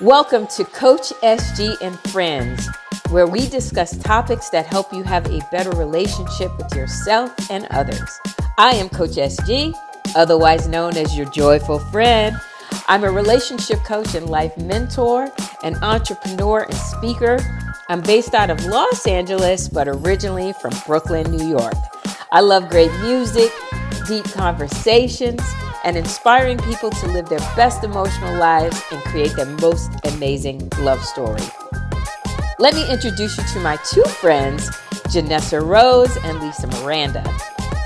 Welcome to Coach SG and Friends, where we discuss topics that help you have a better relationship with yourself and others. I am Coach SG, otherwise known as your joyful friend. I'm a relationship coach and life mentor, an entrepreneur and speaker. I'm based out of Los Angeles, but originally from Brooklyn, New York. I love great music, deep conversations, and inspiring people to live their best emotional lives and create their most amazing love story. Let me introduce you to my two friends, Janessa Rose and Lisa Miranda.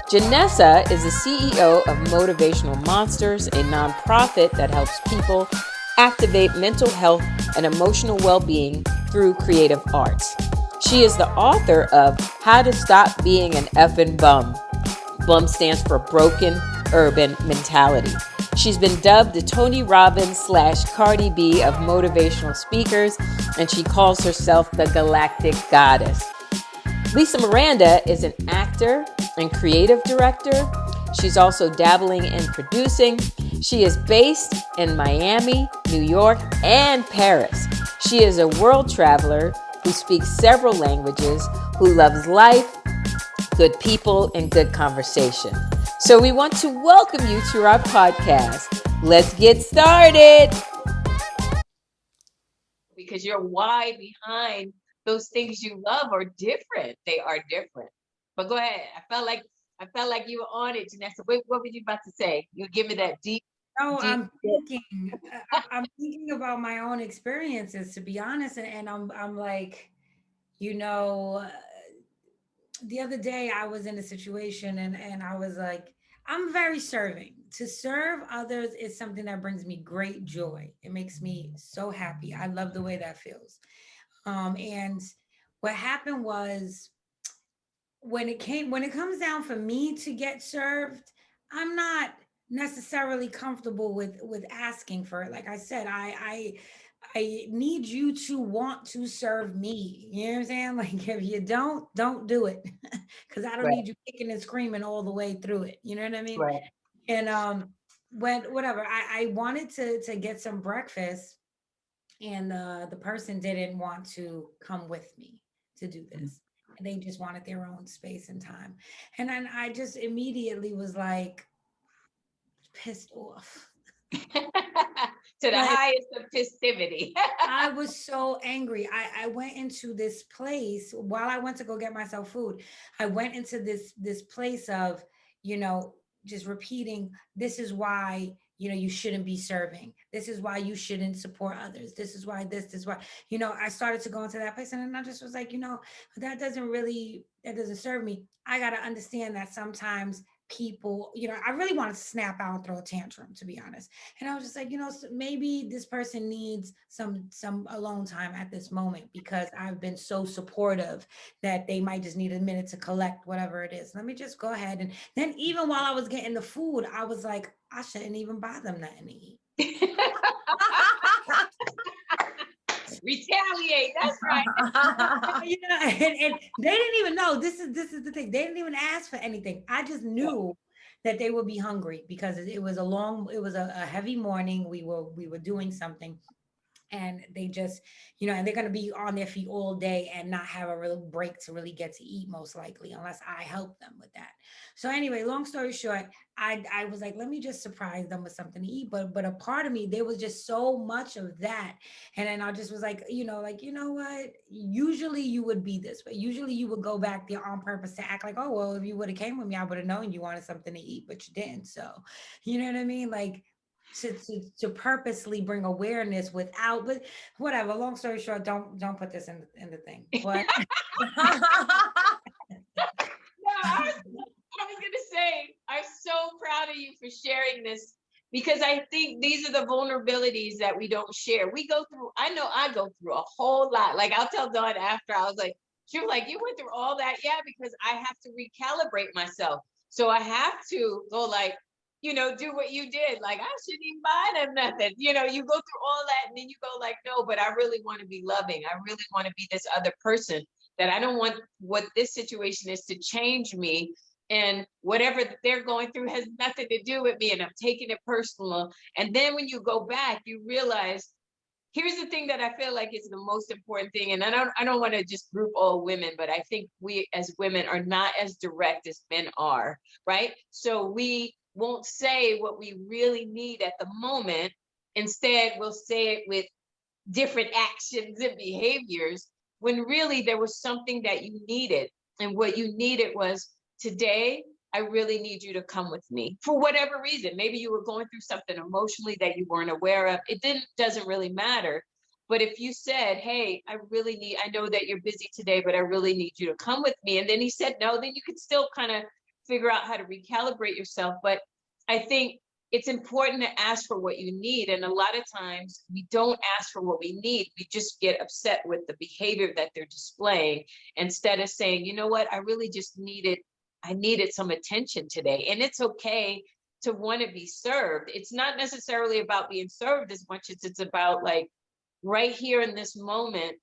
Janessa is the CEO of Motivational Monsters, a nonprofit that helps people activate mental health and emotional well-being through creative arts. She is the author of How to Stop Being an Effing Bum. BUM stands for Broken Urban Mentality. She's been dubbed the Tony Robbins / Cardi B of motivational speakers, and she calls herself the Galactic Goddess. Lisa Miranda is an actor and creative director. She's also dabbling in producing. She is based in Miami, New York, and Paris. She is a world traveler who speaks several languages, who loves life, good people, and good conversation. So we want to welcome you to our podcast. Let's get started. Because your why behind those things you love are different. They are different. But go ahead. I felt like you were on it, Janessa. What were you about to say? You give me that deep. No, deep. I'm thinking about my own experiences, to be honest, and I'm like, you know, the other day I was in a situation and I was like, I'm very serving. To serve others is something that brings me great joy. It makes me so happy. I love the way that feels. And what happened was when it comes down for me to get served, I'm not necessarily comfortable with asking for it. Like I said, I need you to want to serve me. You know what I'm saying? Like if you don't do it. Cause I don't Right, need you kicking and screaming all the way through it. You know what I mean? right. And when whatever, I wanted to get some breakfast and the person didn't want to come with me to do this. And they just wanted their own space and time. And then I just immediately was like pissed off. To the Like highest of festivity. I was so angry. I went into this place while I went to go get myself food. I went into this place of, you know, just repeating, this is why, you shouldn't be serving. This is why you shouldn't support others. This is why this is why, I started to go into that place and then I just was like, that doesn't serve me. I got to understand that sometimes people, I really wanted to snap out and throw a tantrum, to be honest. And I was just like, maybe this person needs some alone time at this moment because I've been so supportive that they might just need a minute to collect whatever it is. Let me just go ahead. And then even while I was getting the food, I was like, I shouldn't even buy them nothing to eat. Retaliate. That's right. And they didn't even know, this is the thing. They didn't even ask for anything. I just knew that they would be hungry because it was a heavy morning. We were doing something and they just, and they're going to be on their feet all day and not have a real break to really get to eat, most likely, unless I help them with that. So anyway, long story short, I was like, let me just surprise them with something to eat. But a part of me, there was just so much of that. And then I just was like, what? Usually you would be this way. Usually you would go back there on purpose to act like, oh, well, if you would have came with me, I would have known you wanted something to eat, but you didn't. So, you know what I mean? Like, to purposely bring awareness without, but whatever, long story short, don't put this in the thing, but No, I was gonna say, I'm so proud of you for sharing this because I think these are the vulnerabilities that we don't share. We go through, I know I go through a whole lot. Like I'll tell Dawn after, I was like, she was like, you went through all that? Yeah, because I have to recalibrate myself. So I have to go like, do what you did. Like I shouldn't even buy them nothing. You go through all that and then you go like, no, but I really want to be loving. I really want to be this other person that I don't want what this situation is to change me. And whatever they're going through has nothing to do with me. And I'm taking it personal. And then when you go back, you realize here's the thing that I feel like is the most important thing. And I don't want to just group all women, but I think we as women are not as direct as men are, right? So we won't say what we really need at the moment. Instead, we'll say it with different actions and behaviors when really there was something that you needed. And what you needed was, today, I really need you to come with me for whatever reason. Maybe you were going through something emotionally that you weren't aware of. Doesn't really matter. But if you said, hey, I know that you're busy today, but I really need you to come with me. And then he said no, then you could still kind of figure out how to recalibrate yourself. But I think it's important to ask for what you need. And a lot of times we don't ask for what we need. We just get upset with the behavior that they're displaying instead of saying, you know what, I needed some attention today. And it's okay to want to be served. It's not necessarily about being served as much as it's about, like, right here in this moment,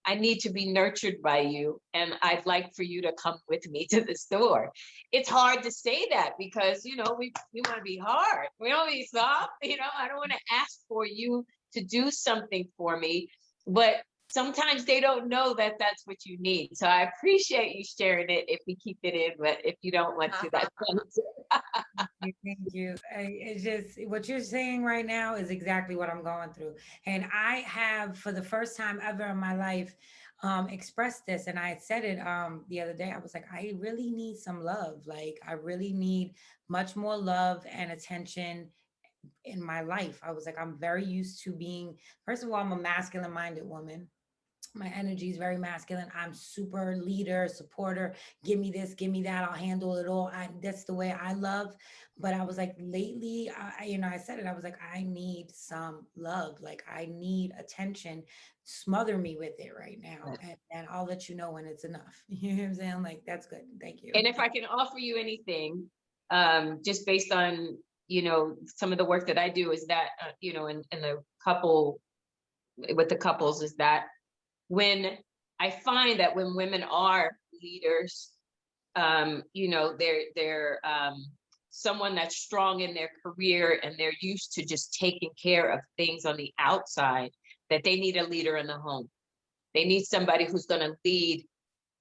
I need to be nurtured by you, and I'd like for you to come with me to the store. It's hard to say that because, we want to be hard. We don't want to be soft. I don't want to ask for you to do something for me, but sometimes they don't know that that's what you need. So I appreciate you sharing it if we keep it in, but if you don't want to, that's Thank you. It's just what you're saying right now is exactly what I'm going through. And I have, for the first time ever in my life, expressed this. And I had said it the other day. I was like, I really need some love. Like, I really need much more love and attention in my life. I was like, I'm very used to being, first of all, I'm a masculine minded woman. My energy is very masculine. I'm super leader, supporter. Give me this, give me that. I'll handle it all. That's the way I love. But I was like, lately, I said it. I was like, I need some love. Like, I need attention. Smother me with it right now, and I'll let you know when it's enough. You know what I'm saying? Like, that's good. Thank you. And if I can offer you anything, just based on, some of the work that I do, is that, in the couple, with the couples, is that when I find that when women are leaders, they're someone that's strong in their career and they're used to just taking care of things on the outside, that they need a leader in the home. They need somebody who's going to lead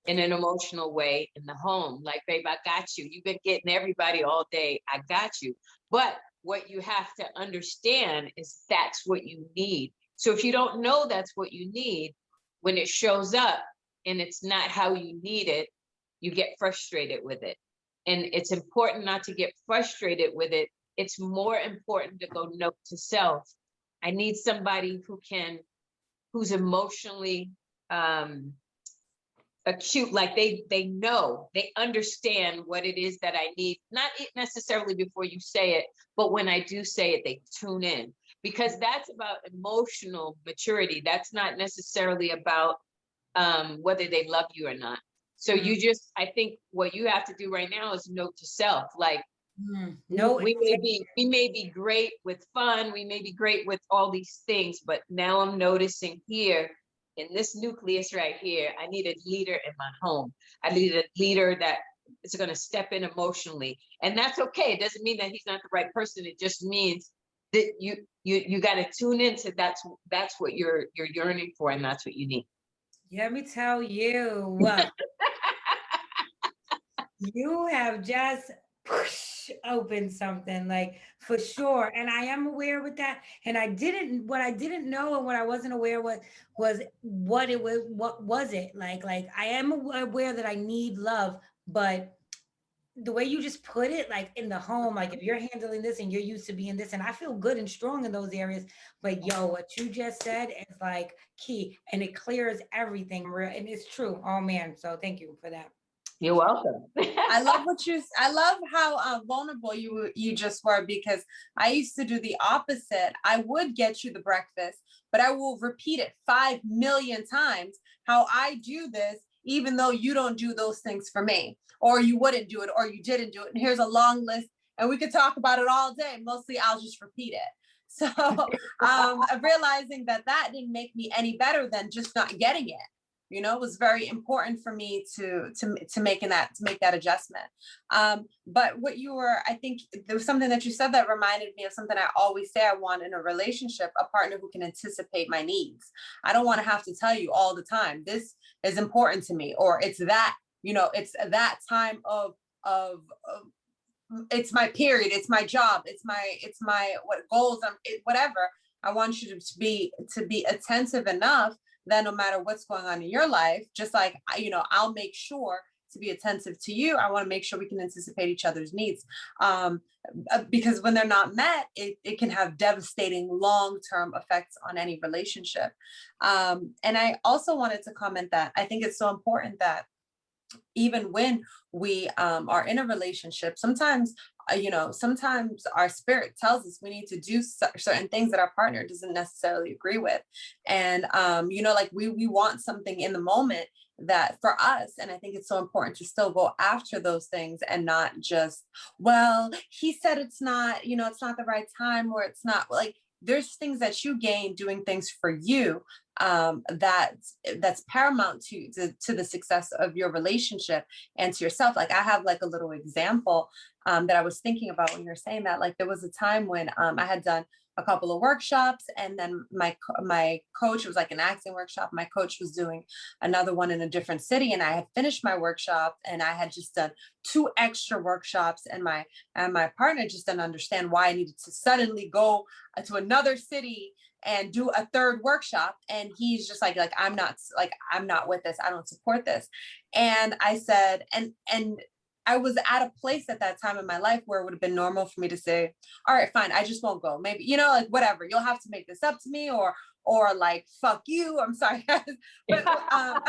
in an emotional way in the home. Like, babe, I got you. You've been getting everybody all day. I got you. But what you have to understand is that's what you need. So if you don't know that's what you need, when it shows up and it's not how you need it, you get frustrated with it. And it's important not to get frustrated with it. It's more important to go note to self. I need somebody who's emotionally acute, like they know, they understand what it is that I need, not necessarily before you say it, but when I do say it, they tune in, because that's about emotional maturity. That's not necessarily about whether they love you or not. So I think what you have to do right now is note to self, like, no, we may be great with fun, we may be great with all these things, but now I'm noticing here in this nucleus right here, I need a leader in my home. I need a leader that is going to step in emotionally, and that's okay. It doesn't mean that he's not the right person. It just means that you got to tune into that's what you're yearning for, and that's what you need. Let me tell you, you have just opened something, like, for sure. And I am aware with that. And what I didn't know and what I wasn't aware was what was it like I am aware that I need love, but the way you just put it, like, in the home, like, if you're handling this and you're used to being this, and I feel good and strong in those areas, but what you just said is like key, and it clears everything real, and it's true. Oh man, so thank you for that. You're welcome. I love how vulnerable you just were, because I used to do the opposite. I would get you the breakfast, but I will repeat it 5 million times how I do this, even though you don't do those things for me, or you wouldn't do it, or you didn't do it. And here's a long list, and we could talk about it all day. Mostly I'll just repeat it. So realizing that didn't make me any better than just not getting it. You know, it was very important for me to make that adjustment. But what you were, I think there was something that you said that reminded me of something I always say I want in a relationship: a partner who can anticipate my needs. I don't want to have to tell you all the time, this is important to me, or it's that, you know, it's that time of it's my period, it's my job, it's my what goals, whatever. I want you to be attentive enough that no matter what's going on in your life, just like, you know, I'll make sure to be attentive to you. I want to make sure we can anticipate each other's needs, because when they're not met, it can have devastating long-term effects on any relationship. And I also wanted to comment that I think it's so important that even when we are in a relationship, sometimes sometimes our spirit tells us we need to do certain things that our partner doesn't necessarily agree with. And like we want something in the moment that for us, and I think it's so important to still go after those things and not just, well, he said it's not, it's not the right time, or it's not, like, there's things that you gain doing things for you, that's paramount to the success of your relationship and to yourself. Like, I have like a little example that I was thinking about when you were saying that. Like, there was a time when I had done a couple of workshops, and then my coach, it was like an acting workshop. My coach was doing another one in a different city, and I had finished my workshop, and I had just done 2 extra workshops, and my partner just didn't understand why I needed to suddenly go to another city and do a 3rd workshop. And he's just like, I'm not with this. I don't support this. And I said, and I was at a place at that time in my life where it would have been normal for me to say, all right, fine, I just won't go. Maybe, like, whatever, you'll have to make this up to me, or like, fuck you. I'm sorry, guys. But I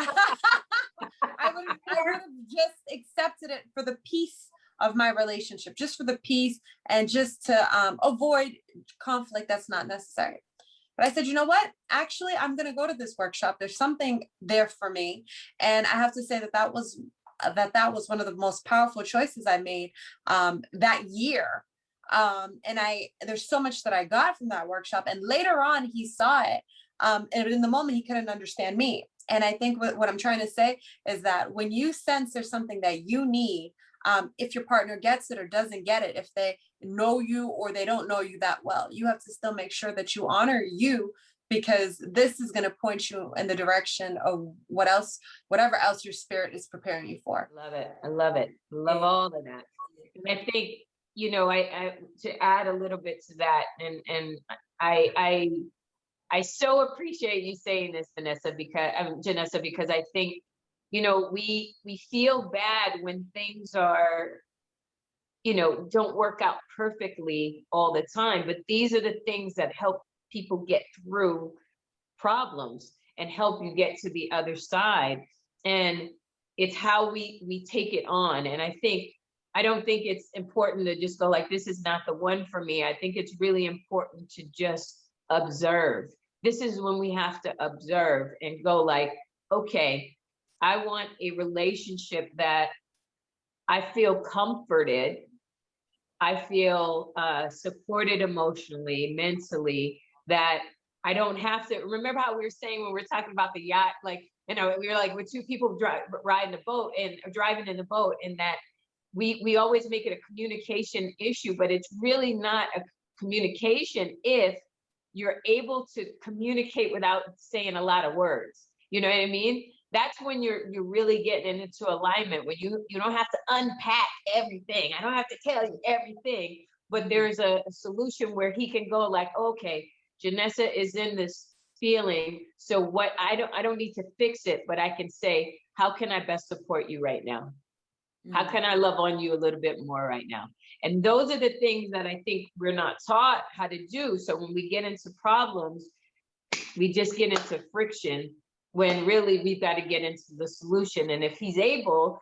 would have just accepted it for the peace of my relationship, just for the peace, and just to avoid conflict that's not necessary. But I said, you know what? Actually, I'm going to go to this workshop. There's something there for me. And I have to say that was one of the most powerful choices I made that year. And there's so much that I got from that workshop. And later on, he saw it. And in the moment, he couldn't understand me. And I think what I'm trying to say is that when you sense there's something that you need, if your partner gets it or doesn't get it, if they know you or they don't know you that well, you have to still make sure that you honor you, because this is going to point you in the direction of whatever else your spirit is preparing you for. Love it. I love it. Love all of that. And I think, I to add a little bit to that, and I so appreciate you saying this, Janessa, because I think, we feel bad when things are, don't work out perfectly all the time, but these are the things that help people get through problems and help you get to the other side. And it's how we take it on. And I don't think it's important to just go like, this is not the one for me. I think it's really important to just observe. This is when we have to observe and go like, okay, I want a relationship that I feel comforted, I feel supported emotionally, mentally, that I don't have to. Remember how we were saying when we were talking about the yacht, like, we were like, we're 2 people riding the boat and driving in the boat, and that we always make it a communication issue, but it's really not a communication if you're able to communicate without saying a lot of words. You know what I mean? That's when you're really getting into alignment, when you don't have to unpack everything. I don't have to tell you everything, but there's a solution where he can go like, okay, Janessa is in this feeling. So what I don't need to fix it, but I can say, how can I best support you right now? How can I love on you a little bit more right now? And those are the things that I think we're not taught how to do. So when we get into problems, we just get into friction, when really we've got to get into the solution. And if he's able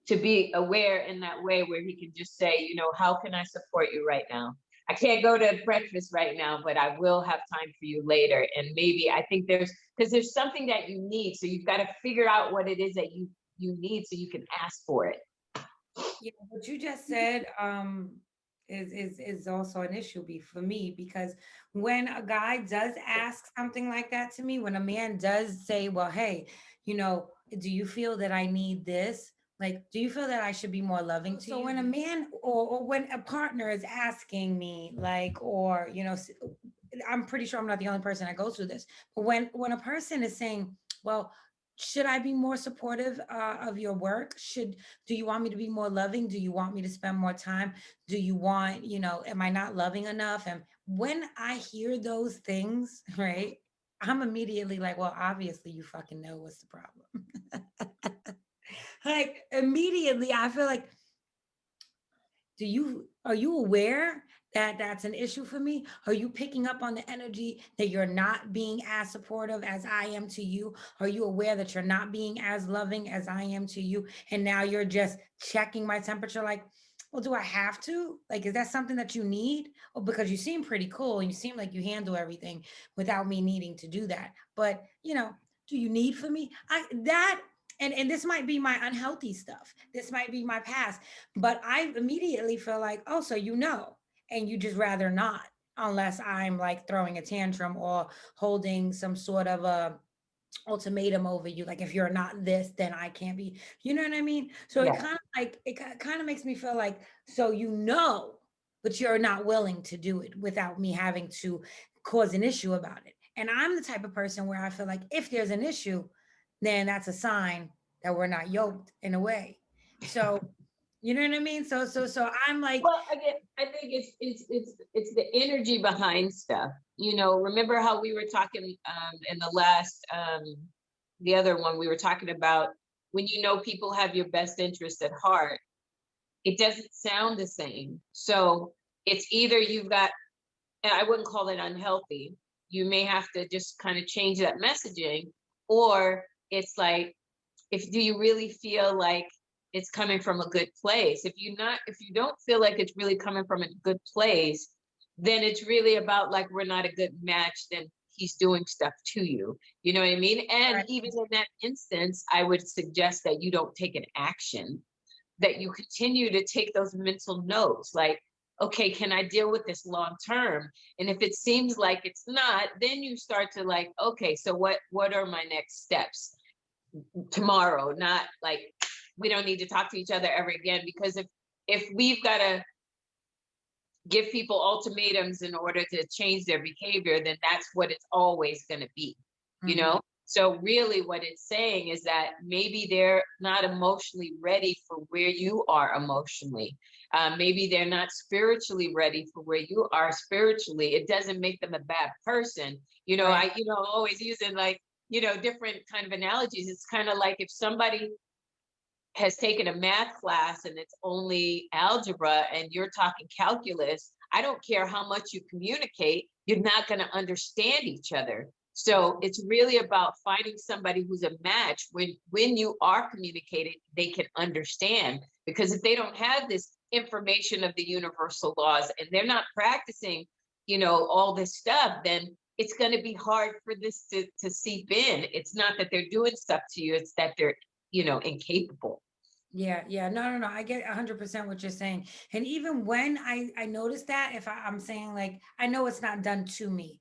to be aware in that way, where he can just say, how can I support you right now? I can't go to breakfast right now, but I will have time for you later. And maybe I think because there's something that you need. So you've got to figure out what it is that you need so you can ask for it. Yeah, what you just said is also an issue for me, because when a guy does ask something like that to me, when a man does say, well, hey, do you feel that I need this? Like, do you feel that I should be more loving to you? So when a man, or when a partner is asking me, like, or, I'm pretty sure I'm not the only person that goes through this, but when a person is saying, well, should I be more supportive of your work? Do you want me to be more loving? Do you want me to spend more time? Do you want, am I not loving enough? And when I hear those things, right, I'm immediately like, well, obviously you fucking know what's the problem. Like, immediately I feel like, are you aware that that's an issue for me? Are you picking up on the energy that you're not being as supportive as I am to you? Are you aware that you're not being as loving as I am to you? And now you're just checking my temperature, like, well, do I have to? Like, is that something that you need? Or because you seem pretty cool and you seem like you handle everything without me needing to do that. But, do you need for me? And this might be my unhealthy stuff. This might be my past, but I immediately feel like, oh, so and you just rather not, unless I'm like throwing a tantrum or holding some sort of a ultimatum over you. Like, if you're not this, then I can't be. You know what I mean? So Yeah. it kind of makes me feel like, so but you're not willing to do it without me having to cause an issue about it. And I'm the type of person where I feel like if there's an issue, then that's a sign that we're not yoked in a way. So, you know what I mean? So I'm like, Well, again, I think it's the energy behind stuff. Remember how we were talking in the last the other one, we were talking about when people have your best interest at heart, it doesn't sound the same. So it's either you've got, and I wouldn't call it unhealthy. You may have to just kind of change that messaging, or it's like, do you really feel like it's coming from a good place? If you don't feel like it's really coming from a good place, then it's really about like, we're not a good match, then he's doing stuff to you. You know what I mean? And right. even in that instance, I would suggest that you don't take an action, that you continue to take those mental notes, like, okay, can I deal with this long term? And if it seems like it's not, then you start to like, okay, so what are my next steps tomorrow? Not like, we don't need to talk to each other ever again, because if we've got to give people ultimatums in order to change their behavior, then that's what it's always going to be, Mhm. So really what it's saying is that maybe they're not emotionally ready for where you are emotionally. Maybe they're not spiritually ready for where you are spiritually. It doesn't make them a bad person. Right. Always using like, different kind of analogies. It's kind of like if somebody has taken a math class and it's only algebra and you're talking calculus, I don't care how much you communicate, you're not going to understand each other. So it's really about finding somebody who's a match when you are communicating, they can understand. Because if they don't have this information of the universal laws and they're not practicing, all this stuff, then it's going to be hard for this to seep in. It's not that they're doing stuff to you, it's that they're, incapable. Yeah. No. I get 100% what you're saying. And even when I notice that, if I'm saying like, I know it's not done to me.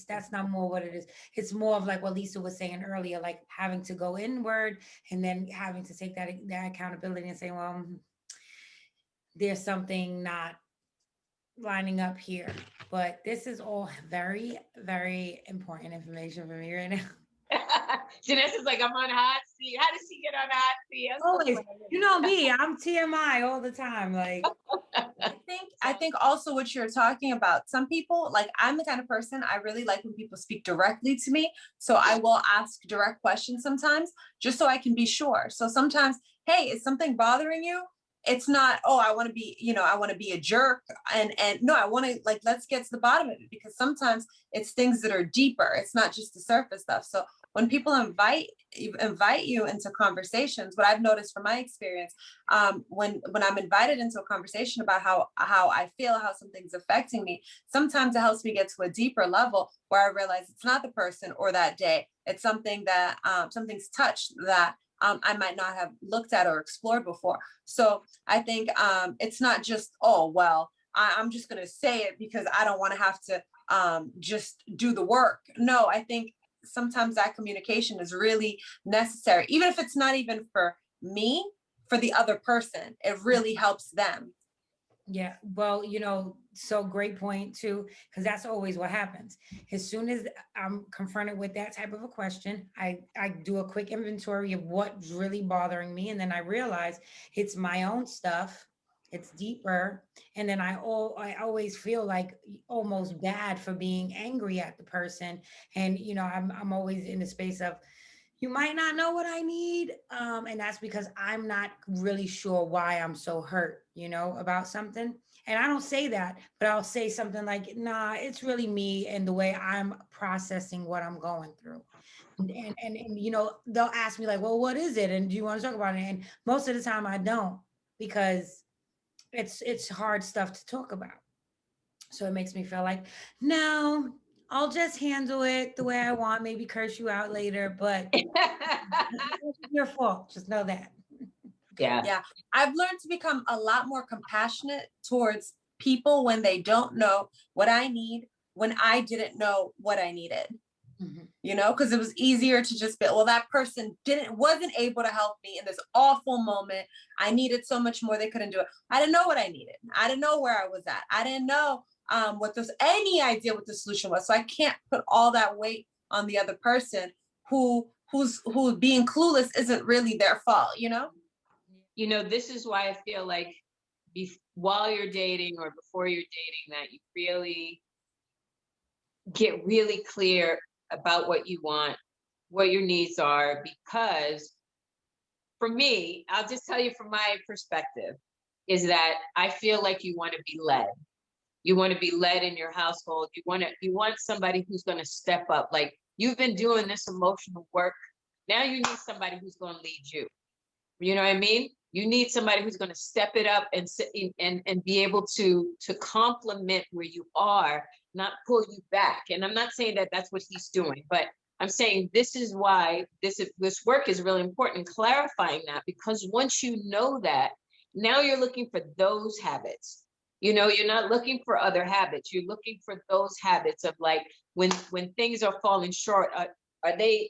That's not more what it is. It's more of like what Lisa was saying earlier, like having to go inward and then having to take that accountability and say, well, there's something not lining up here. But this is all very, very important information for me right now. Janessa's like, I'm on hot seat. How does she get on hot seat? Always, you know me, I'm TMI all the time. Like, I think also what you're talking about, some people, like I'm the kind of person, I really like when people speak directly to me. So I will ask direct questions sometimes just so I can be sure. So sometimes, hey, is something bothering you? It's not, oh, I want to be, I want to be a jerk. And no, I want to like, let's get to the bottom of it, because sometimes it's things that are deeper. It's not just the surface stuff. So when people invite you into conversations, what I've noticed from my experience, when I'm invited into a conversation about how I feel, how something's affecting me, sometimes it helps me get to a deeper level where I realize it's not the person or that day. It's something that something's touched that I might not have looked at or explored before. So I think it's not just, oh, well, I'm just going to say it because I don't want to have to just do the work. No, I think sometimes that communication is really necessary, even if it's not even for me, for the other person. It really helps them. Yeah, well, so great point too, because that's always what happens. As soon as I'm confronted with that type of a question, I do a quick inventory of what's really bothering me, and then I realize it's my own stuff. It's deeper, and then I always feel like almost bad for being angry at the person, and I'm always in the space of, you might not know what I need. And that's because I'm not really sure why I'm so hurt, about something. And I don't say that, but I'll say something like, nah, it's really me and the way I'm processing what I'm going through. And they'll ask me like, well, what is it? And do you want to talk about it? And most of the time I don't, because it's hard stuff to talk about. So it makes me feel like, no, I'll just handle it the way I want, maybe curse you out later, but it's your fault. Just know that. Yeah. I've learned to become a lot more compassionate towards people when they don't know what I need, when I didn't know what I needed. Because it was easier to just be, well, that person wasn't able to help me in this awful moment. I needed so much more. They couldn't do it. I didn't know what I needed. I didn't know where I was at. I didn't know any idea what the solution was. So I can't put all that weight on the other person who's being clueless isn't really their fault, This is why I feel like while you're dating or before you're dating, that you really get really clear about what you want, what your needs are, because for me, I'll just tell you from my perspective, is that I feel like you want to be led. You want to be led in your household. You want somebody who's going to step up. Like, you've been doing this emotional work. Now you need somebody who's going to lead you. You know what I mean? You need somebody who's going to step it up and be able to complement where you are, not pull you back. And I'm not saying that that's what he's doing, but I'm saying this is why this work is really important, clarifying that, because once you know that, now you're looking for those habits. You're not looking for other habits. You're looking for those habits of, like, when things are falling short, are they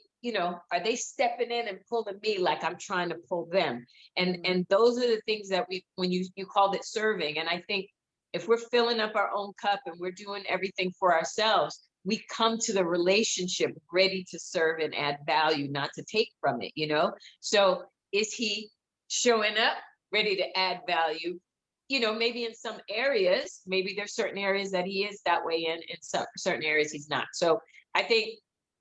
stepping in and pulling me like I'm trying to pull them? And those are the things that when you called it serving. And I think if we're filling up our own cup and we're doing everything for ourselves, we come to the relationship ready to serve and add value, not to take from it, So is he showing up ready to add value? Maybe in some areas, maybe there's certain areas that he is that way in certain areas he's not. So I think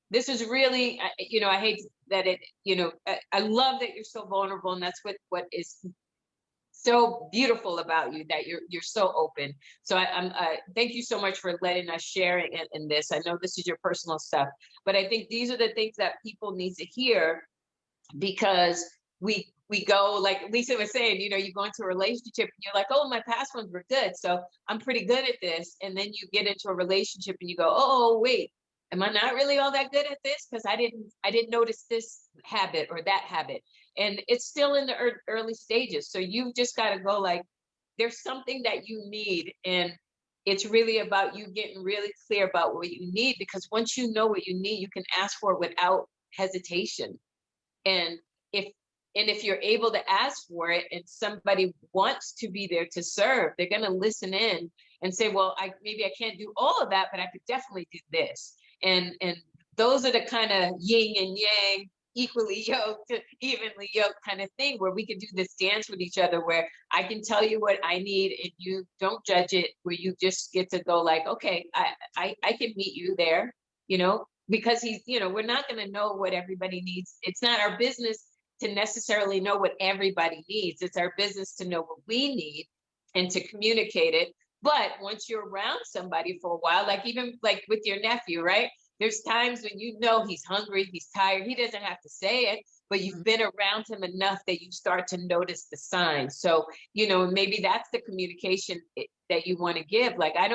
this is really, I hate that I love that you're so vulnerable, and that's what is so beautiful about you, that you're so open. So I'm thank you so much for letting us share in this. I know this is your personal stuff, but I think these are the things that people need to hear, because we go, like Lisa was saying, you go into a relationship and you're like, oh, my past ones were good, so I'm pretty good at this. And then you get into a relationship and you go, oh, wait, am I not really all that good at this? Because I didn't notice this habit or that habit. And it's still in the early stages. So you've just got to go, like, there's something that you need. And it's really about you getting really clear about what you need, because once you know what you need, you can ask for it without hesitation. And if you're able to ask for it and somebody wants to be there to serve, they're going to listen in and say, well, maybe I can't do all of that, but I could definitely do this. And those are the kind of yin and yang, equally yoked, evenly yoked kind of thing, where we can do this dance with each other, where I can tell you what I need and you don't judge it, where you just get to go, like, okay, I can meet you there, because we're not going to know what everybody needs. It's not our business to necessarily know what everybody needs. It's our business to know what we need and to communicate it. But once you're around somebody for a while, like even like with your nephew, right? There's times when he's hungry, he's tired. He doesn't have to say it, but you've been around him enough that you start to notice the signs. So, maybe that's the communication that you want to give. Like, I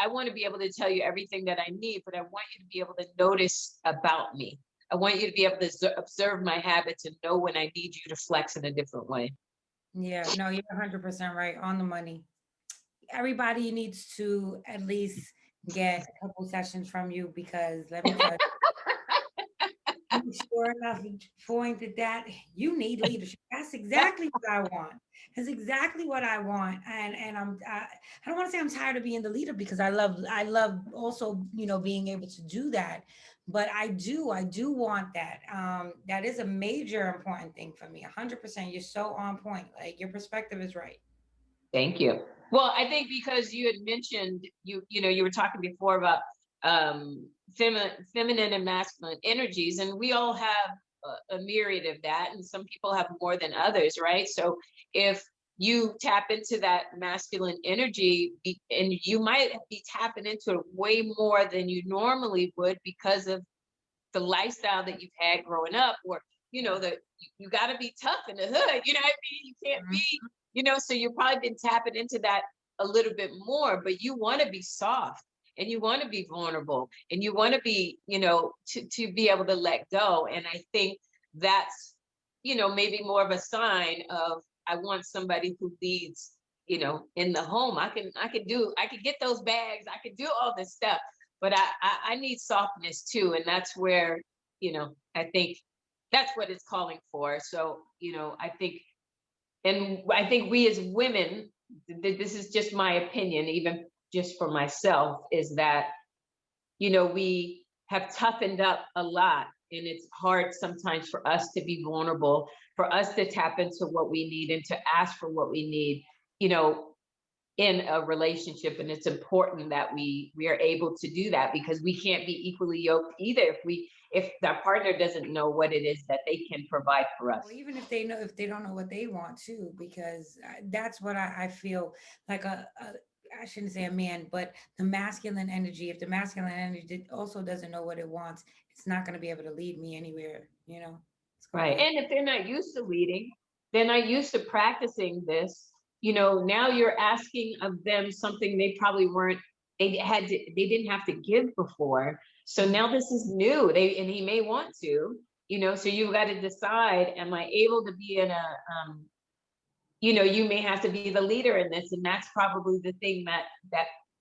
want to be able to tell you everything that I need, but I want you to be able to notice about me. I want you to be able to observe my habits and know when I need you to flex in a different way. Yeah, no, you're 100% right, on the money. everybody needs to at least get a couple sessions from you, because let me tell you, sure enough pointed that you need leadership. That's exactly what I want. That's exactly what I want. And I don't want to say I'm tired of being the leader, because I love also, being able to do that. But I do want that. That is a major important thing for me. 100%. You're so on point. Like, your perspective is right. Thank you. Well, I think because you had mentioned you were talking before about feminine and masculine energies, and we all have a myriad of that, and some people have more than others, right? So if you tap into that masculine energy, and you might be tapping into it way more than you normally would because of the lifestyle that you've had growing up, or that you got to be tough in the hood. You know what I mean? You can't be, so you've probably been tapping into that a little bit more, but you want to be soft, and you want to be vulnerable, and you want to be, to be able to let go. And I think that's, maybe more of a sign of, I want somebody who leads, in the home. I can get those bags. I can do all this stuff, but I need softness too. And that's where, I think that's what it's calling for. So, I think we as women, this is just my opinion, even just for myself, is that, we have toughened up a lot, and it's hard sometimes for us to be vulnerable, for us to tap into what we need and to ask for what we need, in a relationship. And it's important that we are able to do that, because we can't be equally yoked either if our partner doesn't know what it is that they can provide for us. Well, even if they don't know what they want too, because that's what I feel like I shouldn't say a man, but the masculine energy. If the masculine energy also doesn't know what it wants, it's not going to be able to lead me anywhere. It's going Right. to. And if they're not used to leading, they're not used to practicing this, now you're asking of them something they probably weren't, they didn't have to give before. So now this is new. And he may want to, so you've got to decide, am I able to be in a, you may have to be the leader in this. And that's probably the thing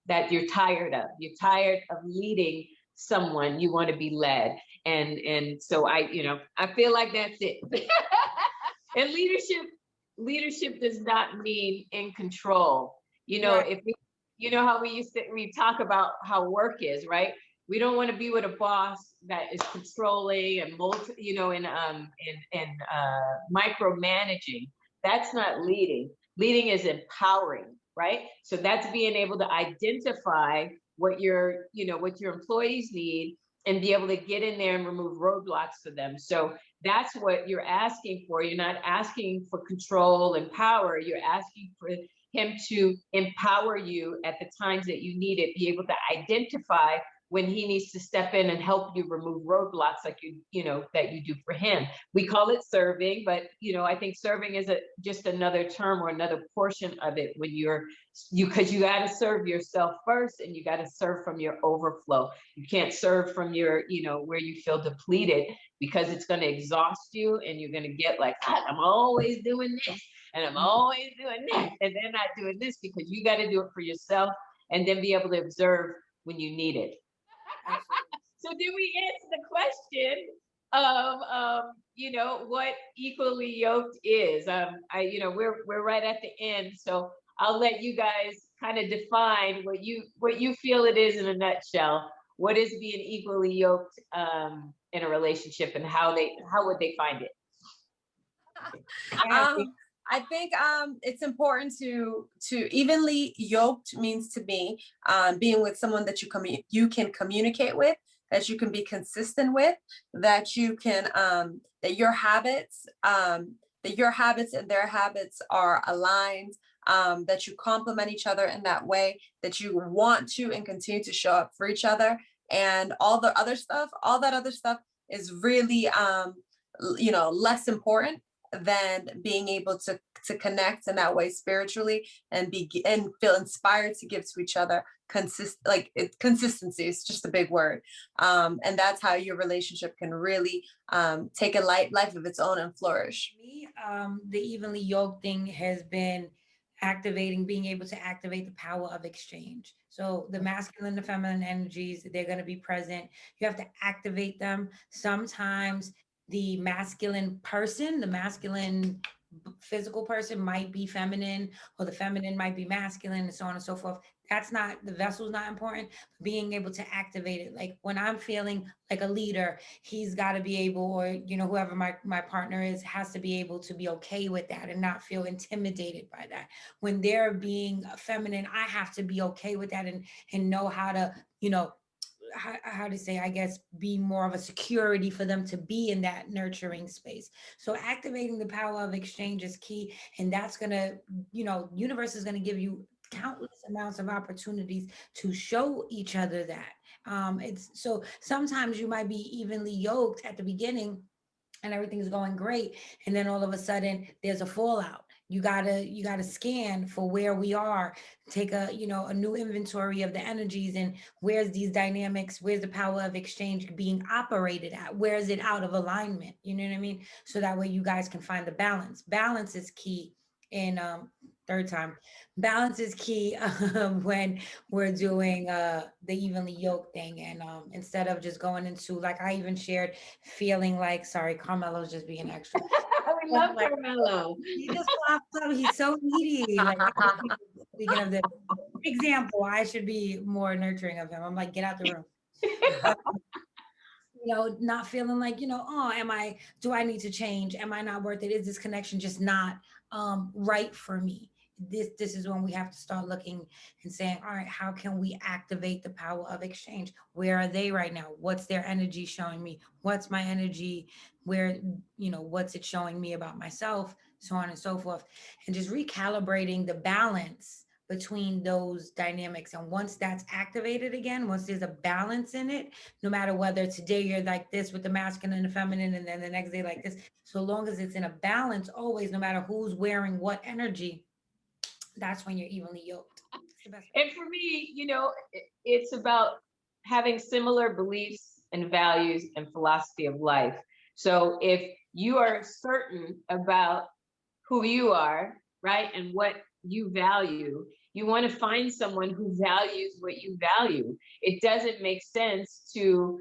that you're tired of. You're tired of leading someone. You want to be led. And so I feel like that's it. And leadership does not mean in control. Right. If how we talk about how work is, right? We don't want to be with a boss that is controlling and micromanaging. That's not leading. Leading is empowering, right? So that's being able to identify what your employees need, and be able to get in there and remove roadblocks for them. So that's what you're asking for. You're not asking for control and power. You're asking for him to empower you at the times that you need it, be able to identify when he needs to step in and help you remove roadblocks, like that you do for him. We call it serving, but I think serving is just another term or another portion of it, when because you got to serve yourself first, and you got to serve from your overflow. You can't serve from your, where you feel depleted, because it's going to exhaust you, and you're going to get like, God, I'm always doing this, and I'm always doing this, and then not doing this, because you got to do it for yourself, and then be able to observe when you need it. So did we answer the question of what equally yoked is? We're right at the end, so I'll let you guys kind of define what you feel it is in a nutshell. What is being equally yoked in a relationship, and how would they find it? I think it's important to evenly yoked means to me being with someone that you can communicate with, that you can be consistent with, that you can that your habits and their habits are aligned, that you complement each other in that way, that you want to and continue to show up for each other, and all that other stuff is really less important than being able to connect in that way spiritually, and feel inspired to give to each other. Consistency is just a big word, and that's how your relationship can really take a life of its own and flourish. Me, the evenly yoked thing has been being able to activate the power of exchange. So the masculine and feminine energies, they're going to be present. You have to activate them. Sometimes the masculine person, the masculine physical person might be feminine, or the feminine might be masculine, and so on and so forth. That's not, the vessel's not important. Being able to activate it. Like when I'm feeling like a leader, he's got to be able, or whoever my partner is, has to be able to be okay with that and not feel intimidated by that. When they're being feminine, I have to be okay with that, and know how to, how to say, I guess, be more of a security for them to be in that nurturing space. So activating the power of exchange is key. And that's going to, universe is going to give you countless amounts of opportunities to show each other that. It's so sometimes you might be evenly yoked at the beginning and everything's going great, and then all of a sudden there's a fallout. You gotta scan for where we are, take a new inventory of the energies, and where's these dynamics, where's the power of exchange being operated at, where is it out of alignment, you know what I mean? So that way you guys can find the balance is key. In third time, balance is key when we're doing the evenly yoked thing. And instead of just going into, like I even shared, feeling like, sorry, Carmelo's just being extra. We love Like, Carmelo. he just pops up. He's so needy. Like, speaking of the example, I should be more nurturing of him. I'm like, get out the room. Not feeling like, oh, do I need to change? Am I not worth it? Is this connection just not right for me? This is when we have to start looking and saying, all right, how can we activate the power of exchange? Where are they right now? What's their energy showing me? What's my energy? Where, what's it showing me about myself? So on and so forth. And just recalibrating the balance between those dynamics. And once that's activated again, once there's a balance in it, no matter whether today you're like this with the masculine and the feminine, and then the next day like this, so long as it's in a balance, always, no matter who's wearing what energy, that's when you're evenly yoked. It's the best way. And for me, it's about having similar beliefs and values and philosophy of life. So if you are certain about who you are, right, and what you value, you want to find someone who values what you value. It doesn't make sense to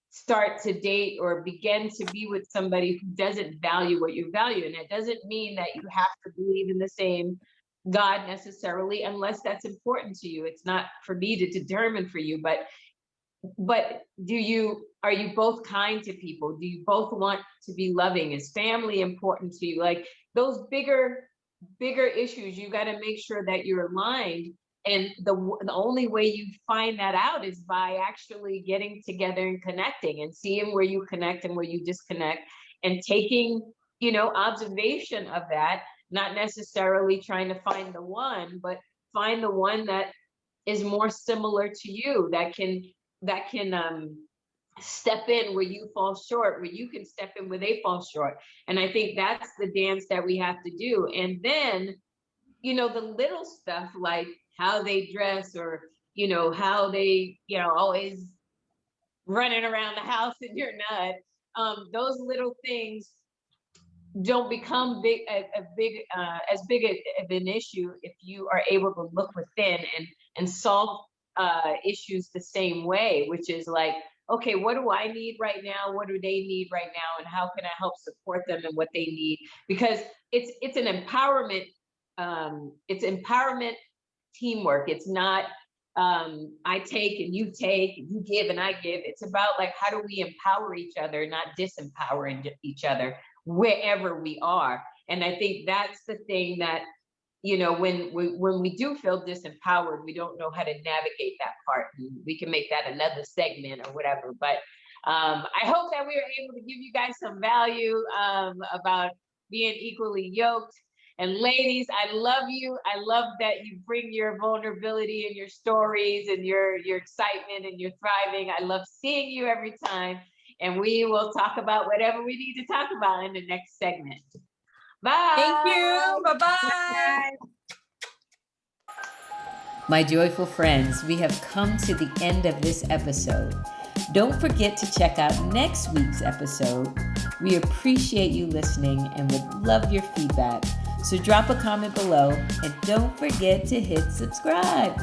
start to date or begin to be with somebody who doesn't value what you value. And it doesn't mean that you have to believe in the same God necessarily, unless that's important to you. It's not for me to determine for you, but are you both kind to people? Do you both want to be loving? Is family important to you? Like those bigger issues, you got to make sure that you're aligned. And the only way you find that out is by actually getting together and connecting and seeing where you connect and where you disconnect, and taking, observation of that, not necessarily trying to find the one, but find the one that is more similar to you, that can step in where you fall short, where you can step in where they fall short. And I think that's the dance that we have to do. And then, the little stuff like how they dress, or, how they, always running around the house and you're not, those little things don't become as big of an issue if you are able to look within and solve issues the same way, which is like, okay, what do I need right now? What do they need right now? And how can I help support them in what they need? Because it's an empowerment. It's empowerment teamwork. It's not I take and you take, and you give and I give. It's about like, how do we empower each other, not disempower each other wherever we are. And I think that's the thing that, when we do feel disempowered, we don't know how to navigate that part. And we can make that another segment or whatever. But I hope that we were able to give you guys some value about being equally yoked. And ladies, I love you. I love that you bring your vulnerability and your stories and your excitement and your thriving. I love seeing you every time. And we will talk about whatever we need to talk about in the next segment. Bye. Thank you. Bye-bye. My joyful friends, we have come to the end of this episode. Don't forget to check out next week's episode. We appreciate you listening and would love your feedback. So drop a comment below and don't forget to hit subscribe.